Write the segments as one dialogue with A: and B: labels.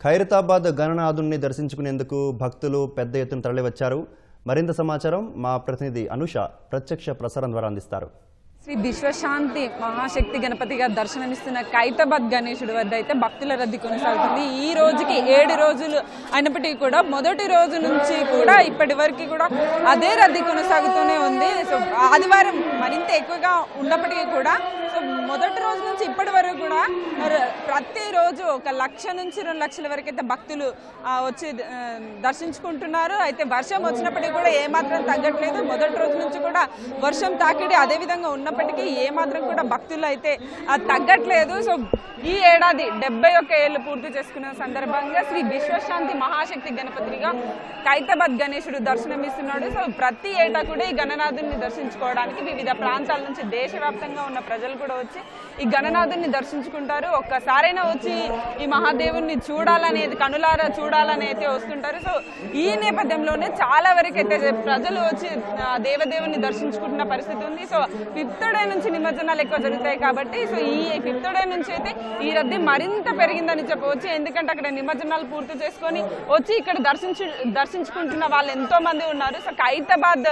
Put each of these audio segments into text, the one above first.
A: ఖైరతాబాద్ గణనాథుని దర్శించుకునేందుకు భక్తులు పెద్ద ఎత్తున తరలివచ్చారు. మరింత సమాచారం మా ప్రతినిధి అనుష ప్రత్యక్ష ప్రసారం ద్వారా అందిస్తారు.
B: శ్రీ విశ్వశాంతి మహాశక్తి గణపతిగా దర్శనమిస్తున్న ఖైరతాబాద్ గణేశుడి వద్ద అయితే భక్తుల రద్దీ కొనసాగుతుంది. ఈ రోజుకి 7 రోజులు అయినప్పటికీ కూడా మొదటి రోజు నుంచి కూడా ఇప్పటి వరకు కూడా అదే రద్దీ కొనసాగుతూనే ఉంది. సో ఆదివారం మరింత ఎక్కువగా ఉన్నప్పటికీ కూడా మొదటి రోజు నుంచి ఇప్పటి వరకు కూడా ప్రతిరోజు 1 లక్ష నుంచి 2 లక్షల వరకు అయితే భక్తులు వచ్చి దర్శించుకుంటున్నారు. అయితే వర్షం వచ్చినప్పటికీ కూడా ఏమాత్రం తగ్గట్లేదు. మొదటి రోజు నుంచి కూడా వర్షం తాకిడి అదే విధంగా ఉన్నప్పటికీ ఏమాత్రం కూడా భక్తులు అయితే తగ్గట్లేదు. సో ఈ ఏడాది 71 ఏళ్ళు పూర్తి చేసుకున్న సందర్భంగా శ్రీ విశ్వశాంతి మహాశక్తి గణపతిగా ఖైరతాబాద్ గణేశుడు దర్శనమిస్తున్నాడు. సో ప్రతి ఏటా కూడా ఈ గణనాథుని దర్శించుకోవడానికి వివిధ ప్రాంతాల నుంచి దేశవ్యాప్తంగా ఉన్న ప్రజలు కూడా వచ్చి ఈ గణనాథుని దర్శించుకుంటారు. ఒక్కసారైనా వచ్చి ఈ మహాదేవుని చూడాలనేది కనులారా చూడాలని అయితే వస్తుంటారు. సో ఈ నేపథ్యంలోనే చాలా వరకు అయితే ప్రజలు వచ్చి దేవదేవుని దర్శించుకుంటున్న పరిస్థితి ఉంది. సో 5th డే నుంచి నిమజ్జనాలు ఎక్కువ జరుగుతాయి కాబట్టి సో ఈ 5th డే నుంచి అయితే ఈ రద్దీ మరింత పెరిగిందని చెప్పవచ్చు. ఎందుకంటే అక్కడ నిమజ్జనాలు పూర్తి చేసుకొని వచ్చి ఇక్కడ దర్శించుకుంటున్న వాళ్ళు ఎంతో మంది ఉన్నారు. సో ఖైరతాబాద్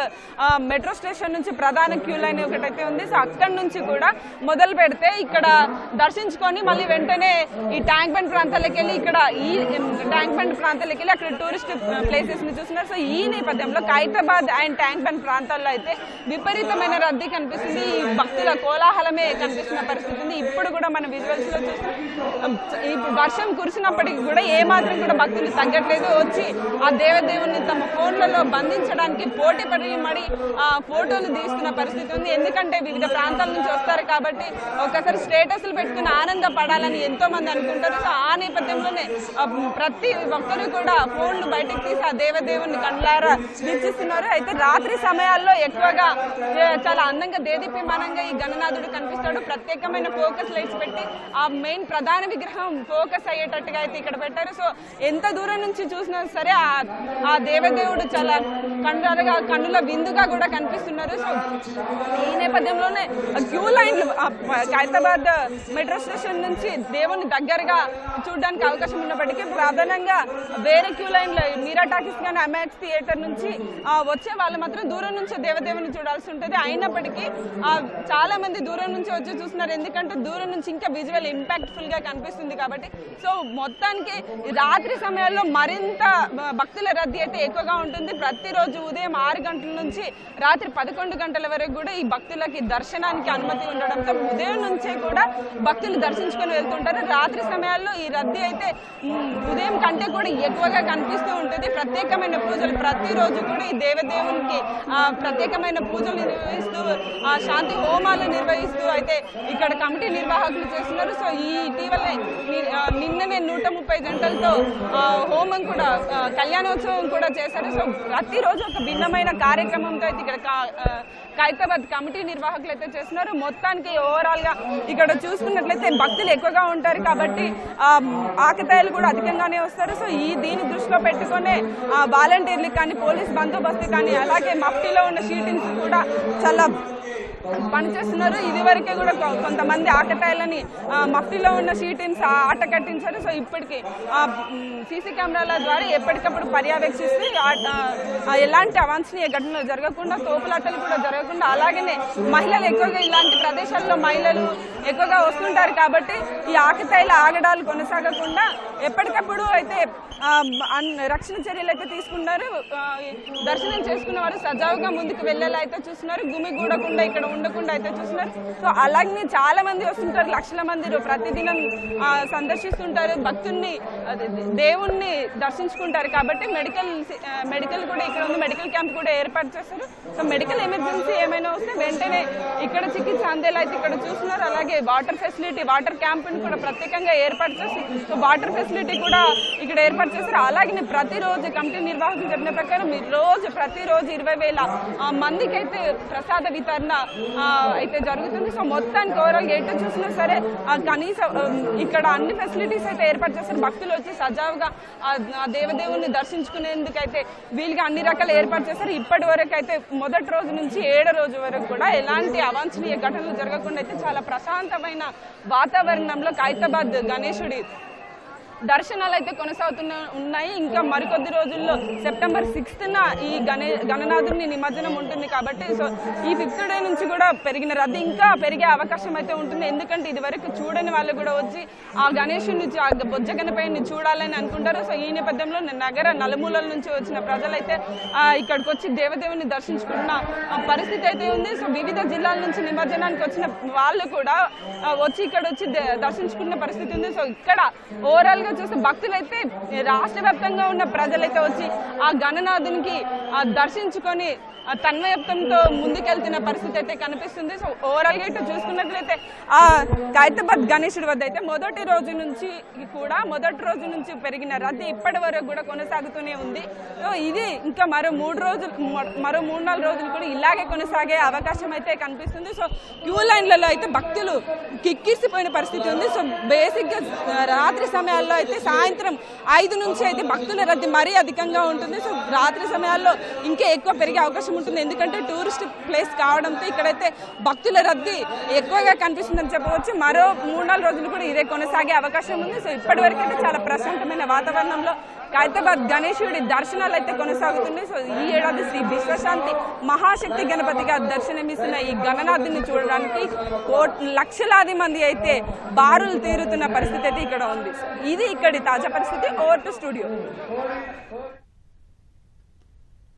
B: మెట్రో స్టేషన్ నుంచి ప్రధాన క్యూ లైన్ ఒకటైతే ఉంది. సో అక్కడి నుంచి కూడా మొదలు పెడితే ఇక్కడ దర్శించుకొని మళ్ళీ వెంటనే ఈ ట్యాంక్ బండ్ ప్రాంతాలకు వెళ్ళి అక్కడ టూరిస్ట్ ప్లేసెస్ ని చూస్తున్నారు. సో ఈ నేపథ్యంలో ఖైరతాబాద్ అండ్ ట్యాంక్ బండ్ ప్రాంతాల్లో అయితే విపరీతమైన రద్దీ కనిపిస్తుంది. ఈ భక్తుల కోలాహలమే కనిపిస్తున్న పరిస్థితి ఉంది. ఇప్పుడు కూడా మన విజువల్స్ లో చూస్తున్నాం. ఇప్పుడు వర్షం కురిసినప్పటికీ కూడా ఏమాత్రం కూడా భక్తులు తగ్గట్లేదు. వచ్చి ఆ దేవదేవుని తమ ఫోన్లలో బంధించడానికి పోటీ పడి మరి ఫోటోలు తీస్తున్న పరిస్థితి ఉంది. ఎందుకంటే వివిధ ప్రాంతాల నుంచి వస్తారు కాబట్టి ఒకసారి స్టేటస్లు పెట్టుకుని ఆనందపడాలని ఎంతో మంది అనుకుంటారు. సో ఆ నేపథ్యంలోనే ప్రతి ఒక్కరు కూడా ఫోన్లు బయటకు తీసి ఆ దేవదేవుని కళ్ళారా వీక్షిస్తున్నారు. అయితే రాత్రి సమయాల్లో ఎక్కువగా చాలా అందంగా దేదీప్యమానంగా ఈ గణనాథుడు కనిపిస్తాడు. ప్రత్యేకమైన ఫోకస్ లైట్స్ పెట్టి ఆ మెయిన్ ప్రధాన విగ్రహం ఫోకస్ అయ్యేటట్టుగా అయితే ఇక్కడ పెట్టారు. సో ఎంత దూరం నుంచి చూసినా సరే ఆ దేవదేవుడు చాలా కన్నుల విందుగా కూడా కనిపిస్తున్నారు. సో ఈ నేపథ్యంలోనే క్యూ లైన్లు ఖైరతాబాద్ మెట్రో స్టేషన్ నుంచి దేవుని దగ్గరగా చూడడానికి అవకాశం ఉన్నప్పటికీ ప్రధానంగా వేరే క్యూ లైన్లు మీరా టాకీస్ కానీ అమెక్స్ థియేటర్ నుంచి వచ్చే వాళ్ళు మాత్రం దూరం నుంచి దేవదేవుని చూడాల్సి ఉంటుంది. అయినప్పటికీ చాలా మంది దూరం నుంచి వచ్చి చూస్తున్నారు. ఎందుకంటే దూరం నుంచి ఇంకా విజువల్ ఇంపాక్ట్ఫుల్ గా కనిపిస్తుంది కాబట్టి. సో మొత్తానికి రాత్రి సమయాల్లో మరింత భక్తుల రద్దీ అయితే ఎక్కువగా ఉంటుంది. ప్రతిరోజు ఉదయం 6 గంటల నుంచి రాత్రి 11 గంటల వరకు కూడా ఈ భక్తులకి దర్శనానికి అనుమతి ఉండడంతో ఉదయం నుంచే కూడా భక్తులు దర్శించుకొని వెళ్తుంటారు. రాత్రి సమయాల్లో ఈ రద్దీ అయితే ఉదయం కంటే కూడా ఎక్కువగా కనిపిస్తూ ఉంటుంది. ప్రత్యేకమైన పూజలు ప్రతిరోజు కూడా ఈ దేవదేవునికి ప్రత్యేకమైన పూజలు నిర్వహిస్తూ శాంతి హోమాలు నిర్వహిస్తూ అయితే ఇక్కడ కమిటీ నిర్వాహకులు చేస్తున్నారు. సో ఈ ఇటీవలే నిన్ననే 130 గంటలతో హోమం కూడా కళ్యాణోత్సవం కూడా చేశారు. సో ప్రతిరోజు ఒక భిన్నమైన కార్యక్రమంతో అయితే ఇక్కడ ఖైరతాబాద్ కమిటీ నిర్వాహకులు అయితే చేస్తున్నారు. మొత్తానికి ఓవరాల్ గా ఇక్కడ చూసుకున్నట్లయితే భక్తులు ఎక్కువగా ఉంటారు కాబట్టి ఆకతాయిలు కూడా అధికంగానే వస్తారు. సో దీని దృష్టిలో పెట్టుకునే వాలంటీర్లు కానీ పోలీస్ బందోబస్తు కానీ అలాగే మఫ్టీలో ఉన్న షీటింగ్స్ కూడా చాలా పనిచేస్తున్నారు. ఇది వరకే కూడా కొంతమంది ఆకతాయిలని మఫ్టీలో ఉన్న షీటిన్స్ ఆట కట్టించారు. సో ఇప్పటికీ సీసీ కెమెరాల ద్వారా ఎప్పటికప్పుడు పర్యవేక్షిస్తూ ఎలాంటి అవాంఛనీయ ఘటనలు జరగకుండా తోపులాటలు కూడా జరగకుండా అలాగనే మహిళలు ఎక్కువగా ఇలాంటి ప్రదేశాల్లో మహిళలు ఎక్కువగా వస్తుంటారు కాబట్టి ఈ ఆకతాయిల ఆగడాలు కొనసాగకుండా ఎప్పటికప్పుడు అయితే రక్షణ చర్యలు అయితే తీసుకున్నారు. దర్శనం చేసుకున్న వారు సజావుగా ముందుకు వెళ్ళేలా అయితే చూస్తున్నారు. గుమిగూడకుండా ఇక్కడ ఉండకుండా అయితే చూస్తున్నారు. సో అలాగే చాలా మంది వస్తుంటారు. లక్షల మంది ప్రతిదినం సందర్శిస్తుంటారు. భక్తుల్ని దేవుణ్ణి దర్శించుకుంటారు కాబట్టి మెడికల్ కూడా ఇక్కడ ఉంది. మెడికల్ క్యాంప్ కూడా ఏర్పాటు చేస్తారు. సో మెడికల్ ఎమర్జెన్సీ ఏమైనా వస్తే వెంటనే ఇక్కడ చికిత్స అందేలా అయితే ఇక్కడ చూస్తున్నారు. అలాగే వాటర్ ఫెసిలిటీ వాటర్ క్యాంప్ని కూడా ప్రత్యేకంగా ఏర్పాటు చేసి సో వాటర్ ఫెసిలిటీ కూడా ఇక్కడ ఏర్పాటు చేస్తారు. అలాగే ప్రతిరోజు కమిటీ నిర్వాహకులు చెప్పిన ప్రకారం ప్రతిరోజు 20,000 మందికి అయితే ప్రసాద వితరణ అయితే జరుగుతుంది. సో మొత్తానికి ఓవరాల్ ఎటు చూసినా సరే కనీసం ఇక్కడ అన్ని ఫెసిలిటీస్ అయితే ఏర్పాటు చేస్తారు. భక్తులు వచ్చి సజావుగా ఆ దేవదేవుని దర్శించుకునేందుకు అయితే వీళ్ళకి అన్ని రకాల ఏర్పాటు చేస్తారు. ఇప్పటి వరకు అయితే మొదటి రోజు నుంచి 7వ రోజు వరకు కూడా ఎలాంటి అవాంఛనీయ ఘటనలు జరగకుండా అయితే చాలా ప్రశాంతమైన వాతావరణంలో ఖైరతాబాద్ గణేశుడి దర్శనాలు అయితే ఉన్నాయి. ఇంకా మరికొద్ది రోజుల్లో సెప్టెంబర్ 6న ఈ గణనాథుని నిమజ్జనం ఉంటుంది కాబట్టి సో ఈ 5th డే నుంచి కూడా పెరిగిన రద్దీ ఇంకా పెరిగే అవకాశం అయితే ఉంటుంది. ఎందుకంటే ఇది వరకు చూడని వాళ్ళు కూడా వచ్చి ఆ గణేశుని ఆ బొజ్జ గణపయ్యని చూడాలని అనుకుంటారు. సో ఈ నేపథ్యంలో నగర నలుమూలల నుంచి వచ్చిన ప్రజలైతే ఇక్కడికి వచ్చి దేవదేవుని దర్శించుకున్న పరిస్థితి అయితే ఉంది. సో వివిధ జిల్లాల నుంచి నిమజ్జనానికి వచ్చిన వాళ్ళు కూడా వచ్చి ఇక్కడ వచ్చి దర్శించుకున్న పరిస్థితి ఉంది. సో ఇక్కడ ఓవరాల్ గా చూస్తే భక్తులైతే రాష్ట్ర వ్యాప్తంగా ఉన్న ప్రజలైతే వచ్చి ఆ గణనాథునికి దర్శించుకొని తన్మయత్వంతో ముందుకెళ్తున్న పరిస్థితి అయితే కనిపిస్తుంది. సో ఓవరాల్ గా ఇటు చూసుకున్నట్లయితే ఆ ఖైరతాబాద్ గణేశుడి వద్ద అయితే మొదటి రోజు నుంచి పెరిగిన రద్దీ ఇప్పటి వరకు కూడా కొనసాగుతూనే ఉంది. సో ఇది ఇంకా మరో 3-4 రోజులు కూడా ఇలాగే కొనసాగే అవకాశం అయితే కనిపిస్తుంది. సో క్యూ లైన్లలో అయితే భక్తులు కిక్కిసిపోయిన పరిస్థితి ఉంది. సో బేసిక్ గా రాత్రి సమయాల్లో అయితే సాయంత్రం 5 నుంచి అయితే భక్తుల రద్దీ మరీ అధికంగా ఉంటుంది. సో రాత్రి సమయాల్లో ఇంకా ఎక్కువ పెరిగే అవకాశం ఉంటుంది. ఎందుకంటే టూరిస్ట్ ప్లేస్ కావడంతో ఇక్కడైతే భక్తుల రద్దీ ఎక్కువగా కనిపిస్తుందని చెప్పవచ్చు. మరో 3-4 రోజులు కూడా ఇదే కొనసాగే అవకాశం ఉంది. సో ఇప్పటి వరకు అయితే చాలా ప్రశాంతమైన వాతావరణంలో ఖైరతాబాద్ గణేశుడి దర్శనాలు అయితే కొనసాగుతున్నాయి. సో ఈ ఏడాది శ్రీ విశ్వశాంతి మహాశక్తి గణపతిగా దర్శనమిస్తున్న ఈ గణనాథుని చూడడానికి లక్షలాది మంది అయితే బారులు తీరుతున్న పరిస్థితి అయితే ఇక్కడ ఉంది. ఇది ఇక్కడి తాజా పరిస్థితి. Over to studio.